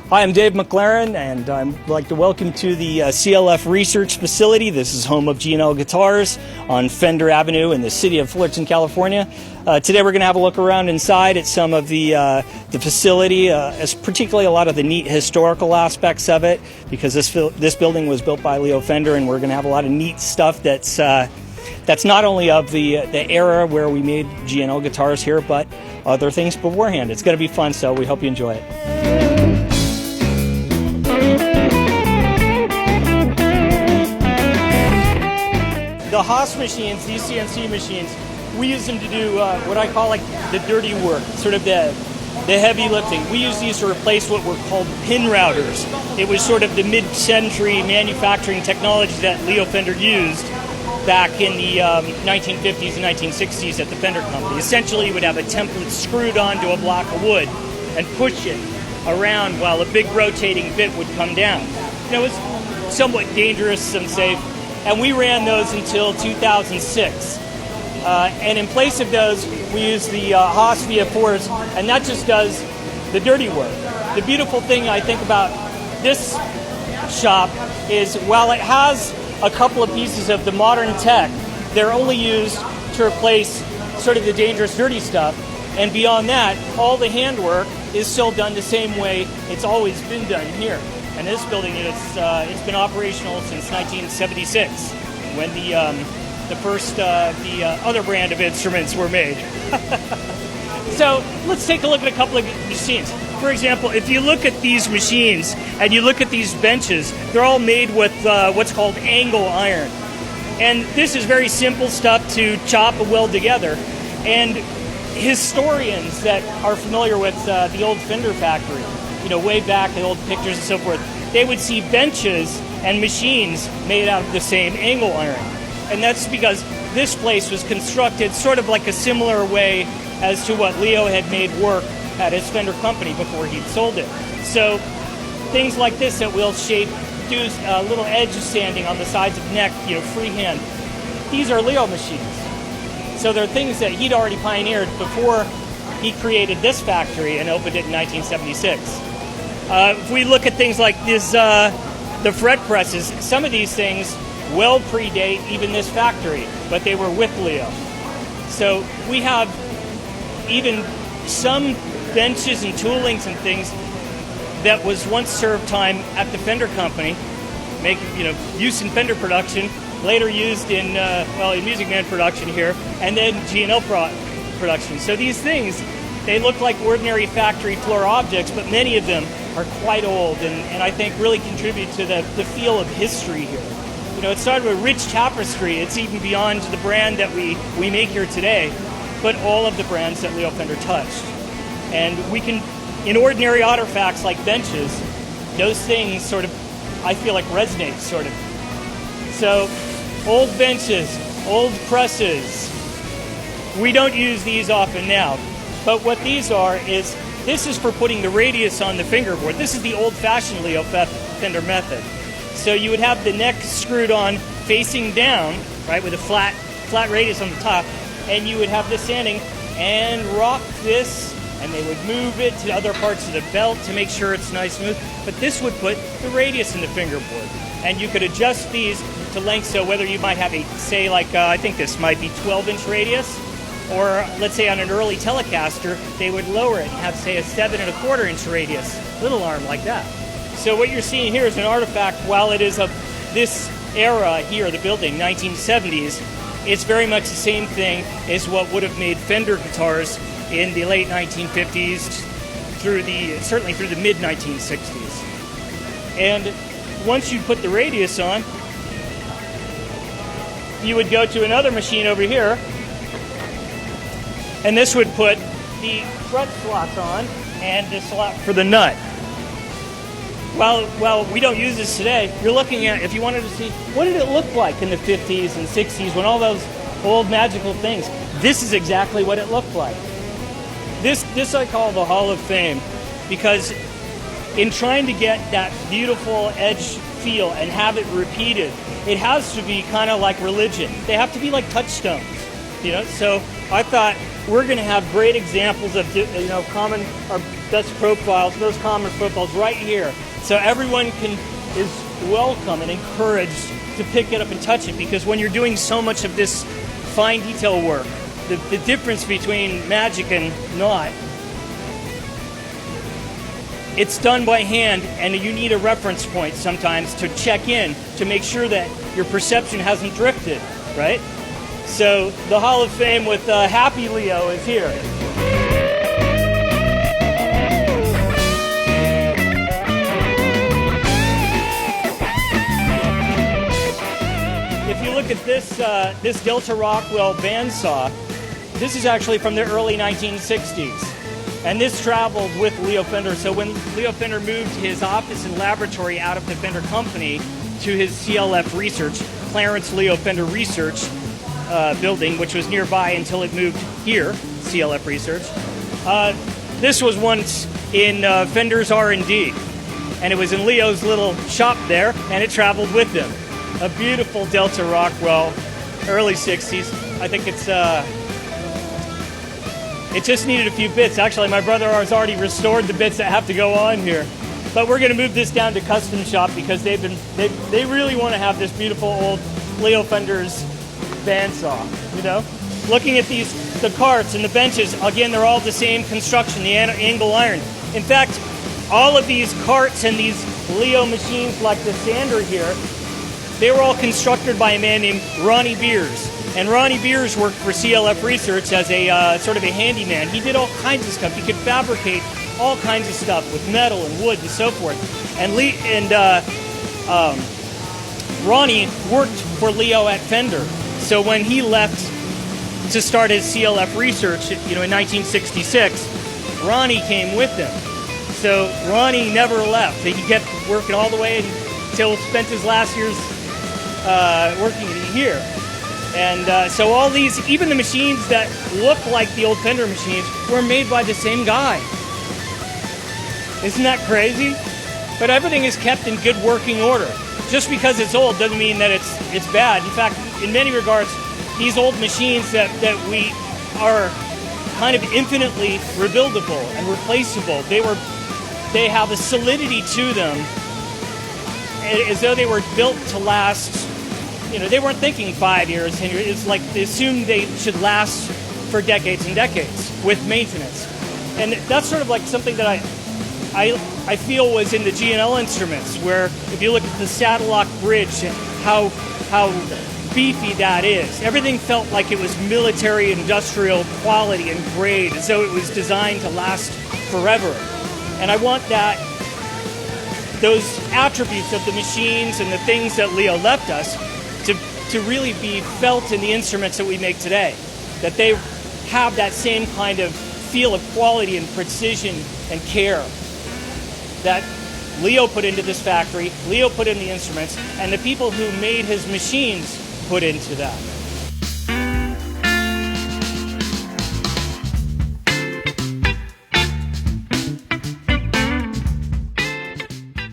Hi, I'm Dave McLaren, and I'd like to welcome to the CLF Research Facility. This is home of G&L Guitars on Fender Avenue in the city of Fullerton, California. Today we're going to have a look around inside at some of the facility, particularly a lot of the neat historical aspects of it, because this building was built by Leo Fender, and we're going to have a lot of neat stuff that's not only of the era where we made G&L guitars here, but other things beforehand. It's going to be fun, so we hope you enjoy it. The Haas machines, these CNC machines, we use them to do what I call like the dirty work, sort of the heavy lifting. We use these to replace what were called pin routers. It was sort of the mid-century manufacturing technology that Leo Fender used back in the 1950s and 1960s at the Fender company. Essentially, you would have a template screwed onto a block of wood and push it around while a big rotating bit would come down. It was somewhat dangerous, unsafe. And we ran those until 2006. And in place of those, we use the Haas VF4s, and that just does the dirty work. The beautiful thing I think about this shop is while it has a couple of pieces of the modern tech, they're only used to replace sort of the dangerous dirty stuff. And beyond that, all the handwork is still done the same way it's always been done here. And this building, it's been operational since 1976, when the first other brand of instruments were made. So let's take a look at a couple of machines. For example, if you look at these machines and you look at these benches, they're all made with what's called angle iron. And this is very simple stuff to chop and weld together. And historians that are familiar with the old Fender factory, way back, the old pictures and so forth, they would see benches and machines made out of the same angle iron. And that's because this place was constructed sort of like a similar way as to what Leo had made work at his Fender company before he'd sold it. So things like this that we'll shape, do a little edge sanding on the sides of the neck, freehand. These are Leo machines. So they're things that he'd already pioneered before he created this factory and opened it in 1976. If we look at things like this, the fret presses, some of these things well predate even this factory, but they were with Leo. So we have even some benches and toolings and things that was once served time at the Fender company, use in Fender production, later used in Music Man production here, and then G&L production. So these things, they look like ordinary factory floor objects, but many of them are quite old and I think really contribute to the feel of history here. It started with rich tapestry. It's even beyond the brand that we make here today, but all of the brands that Leo Fender touched. And we can, in ordinary artifacts like benches, those things sort of, I feel like resonate sort of. So old benches, old presses, we don't use these often now, but what these are is, this is for putting the radius on the fingerboard. This is the old-fashioned Leo Fender method. So you would have the neck screwed on facing down, right, with a flat radius on the top, and you would have this sanding and rock this, and they would move it to other parts of the belt to make sure it's nice and smooth. But this would put the radius in the fingerboard, and you could adjust these to length. So whether you might have I think this might be 12-inch radius, or let's say on an early Telecaster, they would lower it and have, say, a 7 1/4-inch radius, little arm like that. So what you're seeing here is an artifact. While it is of this era here, the building, 1970s, it's very much the same thing as what would have made Fender guitars in the late 1950s certainly through the mid-1960s. And once you put the radius on, you would go to another machine over here, and this would put the fret slots on and the slot for the nut. Well, we don't use this today. You're looking at, if you wanted to see, what did it look like in the 50s and 60s when all those old magical things, this is exactly what it looked like. This I call the Hall of Fame, because in trying to get that beautiful edge feel and have it repeated, it has to be kind of like religion. They have to be like touchstones, So I thought we're going to have great examples of common our best profiles, most common profiles right here, so everyone is welcome and encouraged to pick it up and touch it. Because when you're doing so much of this fine detail work, the difference between magic and not, it's done by hand, and you need a reference point sometimes to check in to make sure that your perception hasn't drifted, right? So the Hall of Fame with Happy Leo is here. If you look at this Delta Rockwell bandsaw, this is actually from the early 1960s. And this traveled with Leo Fender. So when Leo Fender moved his office and laboratory out of the Fender company to his CLF Research, Clarence Leo Fender Research building, which was nearby until it moved here, CLF Research. This was once in Fender's R&D. And it was in Leo's little shop there, and it traveled with him. A beautiful Delta Rockwell, early 60s. I think it just needed a few bits. Actually, my brother has already restored the bits that have to go on here. But we're going to move this down to custom shop because they really want to have this beautiful old Leo Fender's bandsaw. You know, looking at the carts and the benches, again, they're all the same construction, the angle iron. In fact, all of these carts and these Leo machines, like the sander here, they were all constructed by a man named Ronnie Beers. And Ronnie Beers worked for CLF Research as a sort of a handyman. He did all kinds of stuff. He could fabricate all kinds of stuff with metal and wood and so forth. And Ronnie worked for Leo at Fender. So when he left to start his CLF Research, in 1966, Ronnie came with him. So Ronnie never left. He kept working all the way until spent his last years working here. And so all these, even the machines that look like the old Fender machines, were made by the same guy. Isn't that crazy? But everything is kept in good working order. Just because it's old doesn't mean that it's bad. In fact, in many regards, these old machines that we are kind of infinitely rebuildable and replaceable, they have a solidity to them as though they were built to last. They weren't thinking 5 years, 10 years. It's like they assumed they should last for decades and decades with maintenance. And that's sort of like something that I feel was in the G&L instruments, where if you look at the Saddlelock bridge, how beefy that is. Everything felt like it was military, industrial quality and grade, as though it was designed to last forever. And I want those attributes of the machines and the things that Leo left us to really be felt in the instruments that we make today. That they have that same kind of feel of quality and precision and care that Leo put into this factory, Leo put in the instruments, and the people who made his machines put into that.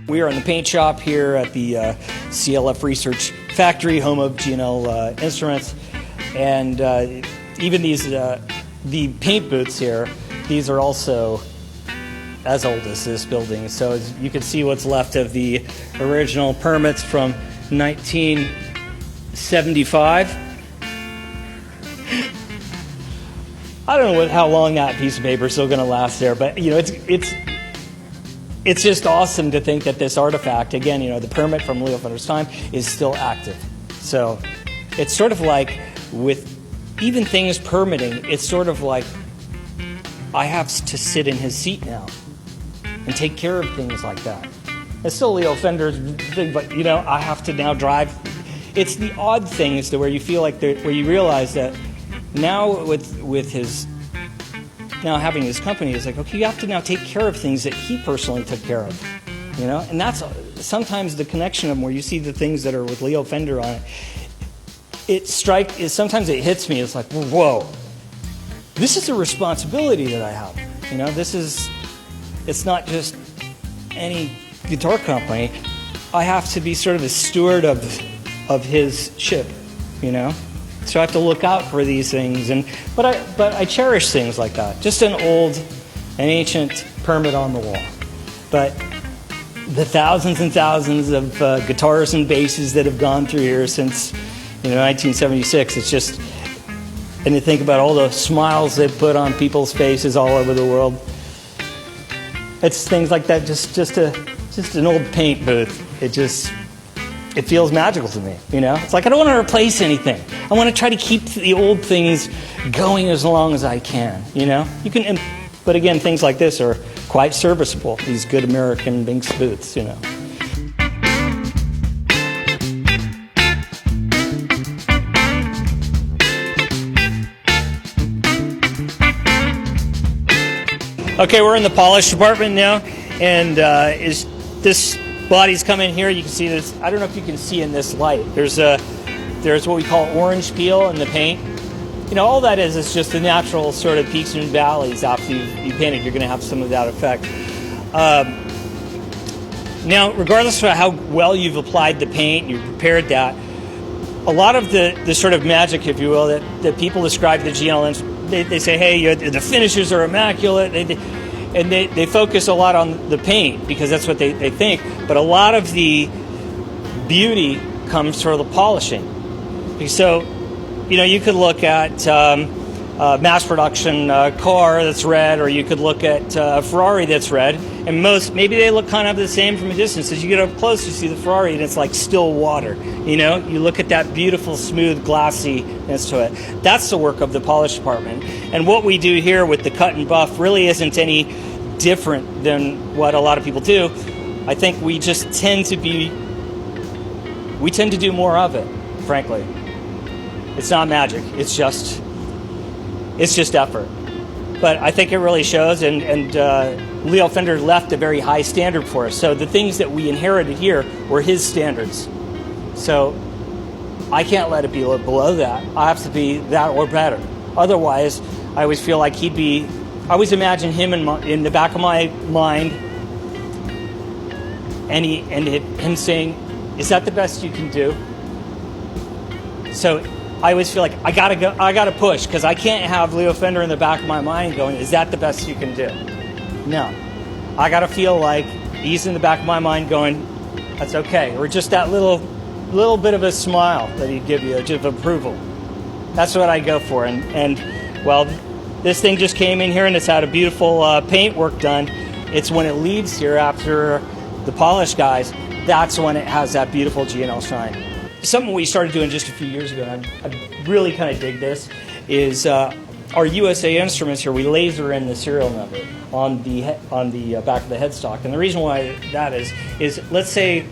We are in the paint shop here at the CLF Research Factory, home of G&L Instruments, and even these the paint booths here. These are also as old as this building, so as you can see what's left of the original permits from 1975. I don't know how long that piece of paper is still going to last there, but it's just awesome to think that this artifact, again, the permit from Leo Fender's time is still active. So it's sort of like with even things permitting, it's sort of like I have to sit in his seat now and take care of things like that. It's still Leo Fender's thing, but I have to now drive. It's the odd things where you feel like where you realize that now with his now having his company, it's like, okay, you have to now take care of things that he personally took care of, and that's sometimes the connection of them where you see the things that are with Leo Fender on it. Sometimes it hits me. It's like, whoa, this is a responsibility that I have. It's not just any guitar company. I have to be sort of a steward of his ship, So I have to look out for these things, but I cherish things like that. Just an ancient permit on the wall. But the thousands and thousands of guitars and basses that have gone through here since 1976, it's just, and to think about all the smiles they put on people's faces all over the world. It's things like that, just an old paint booth. It feels magical to me, It's like I don't want to replace anything. I want to try to keep the old things going as long as I can, You can, but again, things like this are quite serviceable. These good American Binks booths, Okay, we're in the polish department now, and this body's come in here. You can see this. I don't know if you can see in this light. There's what we call orange peel in the paint. All that is just the natural sort of peaks and valleys after you paint it. You're going to have some of that effect. Now, regardless of how well you've applied the paint, you've prepared that, a lot of the sort of magic, if you will, that people describe the GNL, they say, hey, the finishes are immaculate, and they focus a lot on the paint because that's what they think. But a lot of the beauty comes from the polishing. So, you could look at a mass production car that's red, or you could look at a Ferrari that's red, and maybe they look kind of the same from a distance. As you get up close, you see the Ferrari, and it's like still water. You look at that beautiful, smooth, glassiness to it. That's the work of the polish department. And what we do here with the cut and buff really isn't any different than what a lot of people do. I think we just tend to do more of it, frankly. It's not magic. It's just effort. But I think it really shows, and Leo Fender left a very high standard for us. So the things that we inherited here were his standards. So I can't let it be below that. I have to be that or better. Otherwise, I always feel like I always imagine him in the back of my mind, and him saying, "Is that the best you can do?" So I always feel like I gotta push, because I can't have Leo Fender in the back of my mind going, "Is that the best you can do?" No, I gotta feel like he's in the back of my mind going, "That's okay," or just that little bit of a smile that he'd give you, just of approval. That's what I go for, and well, this thing just came in here and it's had a beautiful paint work done. It's when it leaves here after the polish guys, that's when it has that beautiful GNL shine. Something we started doing just a few years ago, and I really kind of dig this, is our USA Instruments here, we laser in the serial number on the back of the headstock. And the reason why that is let's say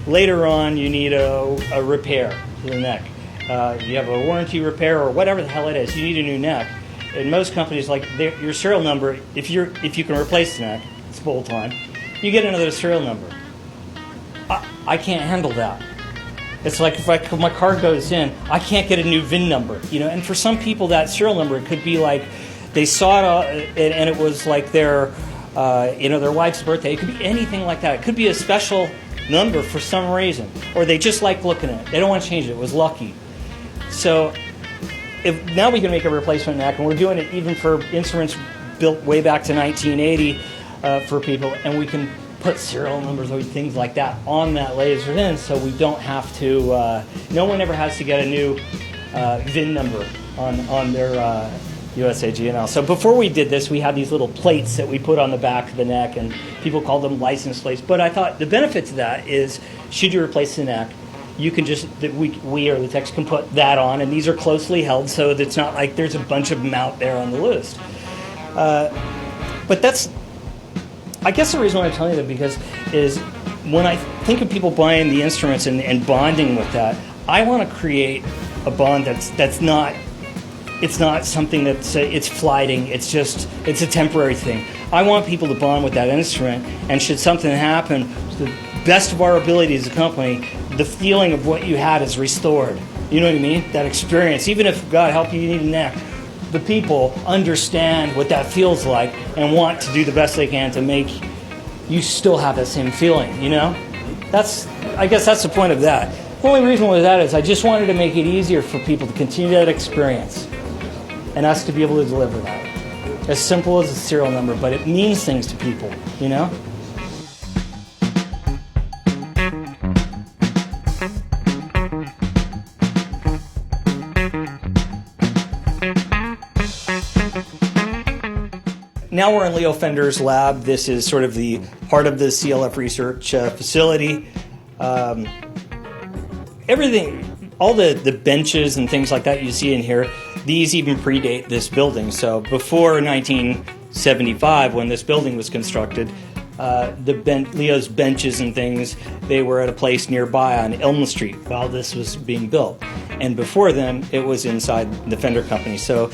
later on you need a repair to the neck. You have a warranty repair or whatever the hell it is, you need a new neck. And most companies, like your serial number, if you can replace the neck, it's bolt on, you get another serial number. I can't handle that. It's like if my car goes in, I can't get a new VIN number, And for some people, that serial number, it could be like they saw it and it was like their wife's birthday. It could be anything like that. It could be a special number for some reason, or they just like looking at it. They don't want to change it. It was lucky. So now we can make a replacement neck, and we're doing it even for instruments built way back to 1980 for people, and we can put serial numbers or things like that on that laser in, so we don't have to, no one ever has to get a new VIN number on their USA GNL. So before we did this, we had these little plates that we put on the back of the neck, and people called them license plates. But I thought the benefit to that is, should you replace the neck, you can just, we or the techs can put that on, and these are closely held, so that it's not like there's a bunch of them out there on the loose. But that's, I guess the reason why I'm telling you that is when I think of people buying the instruments and bonding with that, I want to create a bond that's not, it's not something that's it's flighting. It's a temporary thing. I want people to bond with that instrument, and should something happen, to the best of our ability as a company, the feeling of what you had is restored. You know what I mean? That experience. Even if, God help you, need a neck, the people understand what that feels like and want to do the best they can to make you still have that same feeling, I guess that's the point of that. The only reason was that is I just wanted to make it easier for people to continue that experience and us to be able to deliver that. As simple as a serial number, but it means things to people, you know? Now we're in Leo Fender's lab. This is sort of the heart of the CLF research facility. Everything, all the benches and things like that you see in here, these even predate this building. So before 1975, when this building was constructed, Leo's benches and things, they were at a place nearby on Elm Street while this was being built. And before then, it was inside the Fender company. So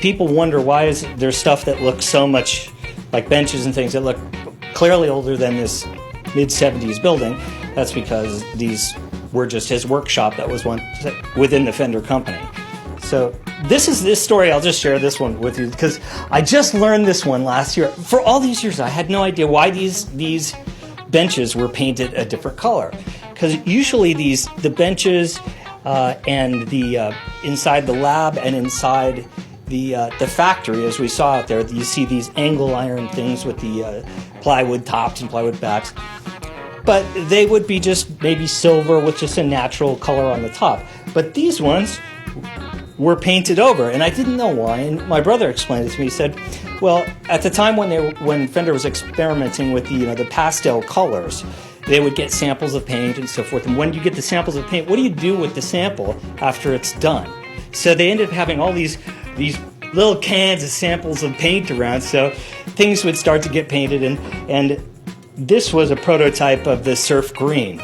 people wonder why is there stuff that looks so much like benches and things that look clearly older than this mid-70s building. That's because these were just his workshop that was one within the Fender company. So this story, I'll just share this one with you because I just learned this one last year. For all these years, I had no idea why these benches were painted a different color. Because usually the benches and the inside the lab and inside the factory, as we saw out there, you see these angle iron things with the plywood tops and plywood backs. But they would be just maybe silver with just a natural color on the top. But these ones were painted over, and I didn't know why. And my brother explained it to me. He said, "Well, at the time when Fender was experimenting with the pastel colors, they would get samples of paint and so forth. And when you get the samples of paint, what do you do with the sample after it's done? So they ended up having all these little cans of samples of paint around. So things would start to get painted, and this was a prototype of the surf green.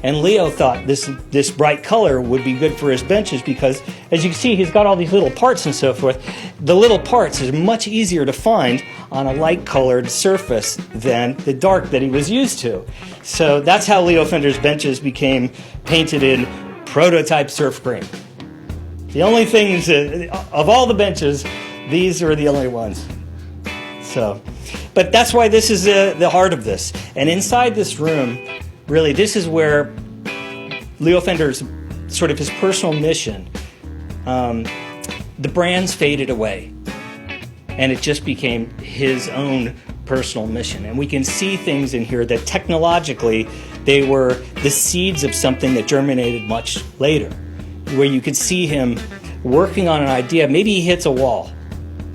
And Leo thought this bright color would be good for his benches because, as you can see, he's got all these little parts and so forth. The little parts is much easier to find on a light-colored surface than the dark that he was used to. So that's how Leo Fender's benches became painted in prototype surf green. The only things, of all the benches, these are the only ones. So, but that's why this is the heart of this. And inside this room, really, this is where Leo Fender's sort of his personal mission, the brands faded away. And it just became his own personal mission. And we can see things in here that technologically, they were the seeds of something that germinated much later. Where you could see him working on an idea. Maybe he hits a wall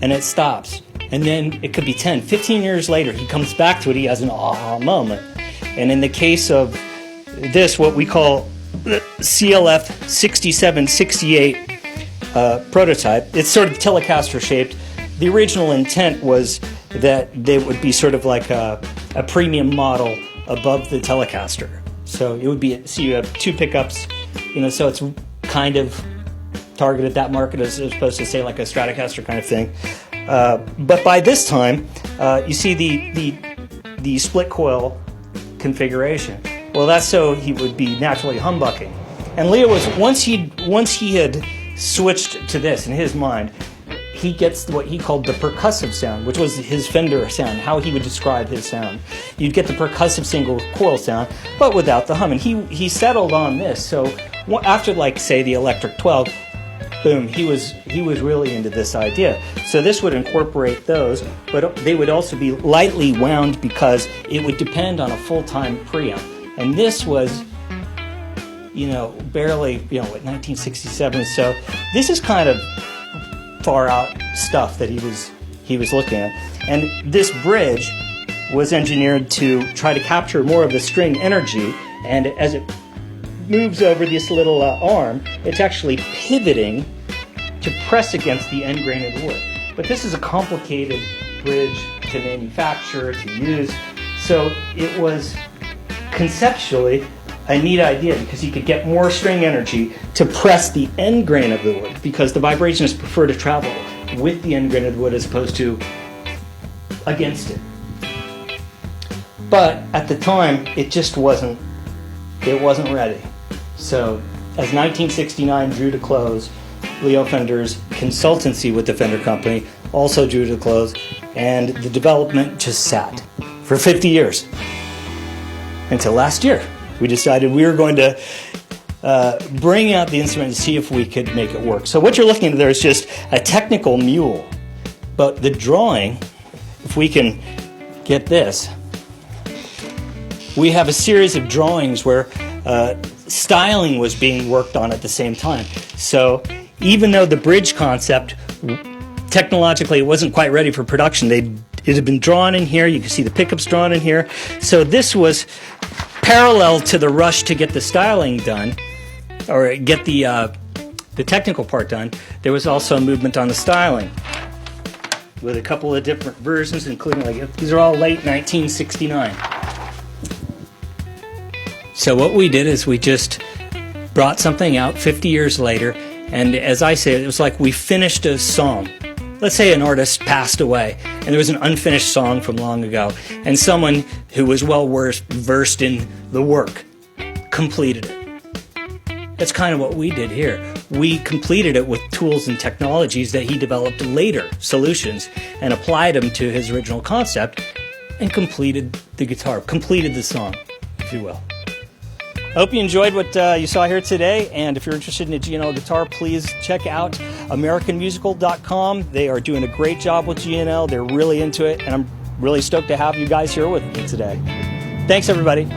and it stops. And then it could be 10, 15 years later, he comes back to it, he has an aha moment. And in the case of this, what we call the CLF 6768 prototype, it's sort of Telecaster shaped. The original intent was that they would be sort of like a premium model above the Telecaster. So it would be, so you have two pickups, so it's kind of targeted that market as opposed to say like a Stratocaster kind of thing. But by this time, you see the split coil configuration. Well, that's so he would be naturally humbucking. And Leo was once he had switched to this in his mind, he gets what he called the percussive sound, which was his Fender sound, how he would describe his sound. You'd get the percussive single coil sound, but without the hum. And he settled on this. So after, like, say, the Electric 12, boom, he was really into this idea. So this would incorporate those, but they would also be lightly wound because it would depend on a full-time preamp. And this was, barely, 1967. So this is kind of far out stuff that he was looking at. And this bridge was engineered to try to capture more of the string energy, and as it moves over this little arm, it's actually pivoting to press against the end grain of the wood. But this is a complicated bridge to manufacture, to use, so it was conceptually a neat idea because you could get more string energy to press the end grain of the wood, because the vibrationists prefer to travel with the end grain of the wood as opposed to against it. But at the time, it just wasn't ready. So as 1969 drew to close, Leo Fender's consultancy with the Fender Company also drew to close, and the development just sat for 50 years. Until last year, we decided we were going to bring out the instrument and see if we could make it work. So what you're looking at there is just a technical mule. But the drawing, if we can get this, we have a series of drawings where styling was being worked on at the same time. So even though the bridge concept, technologically, it wasn't quite ready for production, it had been drawn in here. You can see the pickups drawn in here. So this was parallel to the rush to get the styling done, or get the technical part done. There was also a movement on the styling with a couple of different versions, including, like, these are all late 1969. So what we did is we just brought something out 50 years later, and as I say, it was like we finished a song. Let's say an artist passed away, and there was an unfinished song from long ago, and someone who was well versed in the work completed it. That's kind of what we did here. We completed it with tools and technologies that he developed later, solutions, and applied them to his original concept, and completed the guitar, completed the song, if you will. I hope you enjoyed what you saw here today, and if you're interested in a G&L guitar, please check out AmericanMusical.com. They are doing a great job with G&L. They're really into it, and I'm really stoked to have you guys here with me today. Thanks, everybody.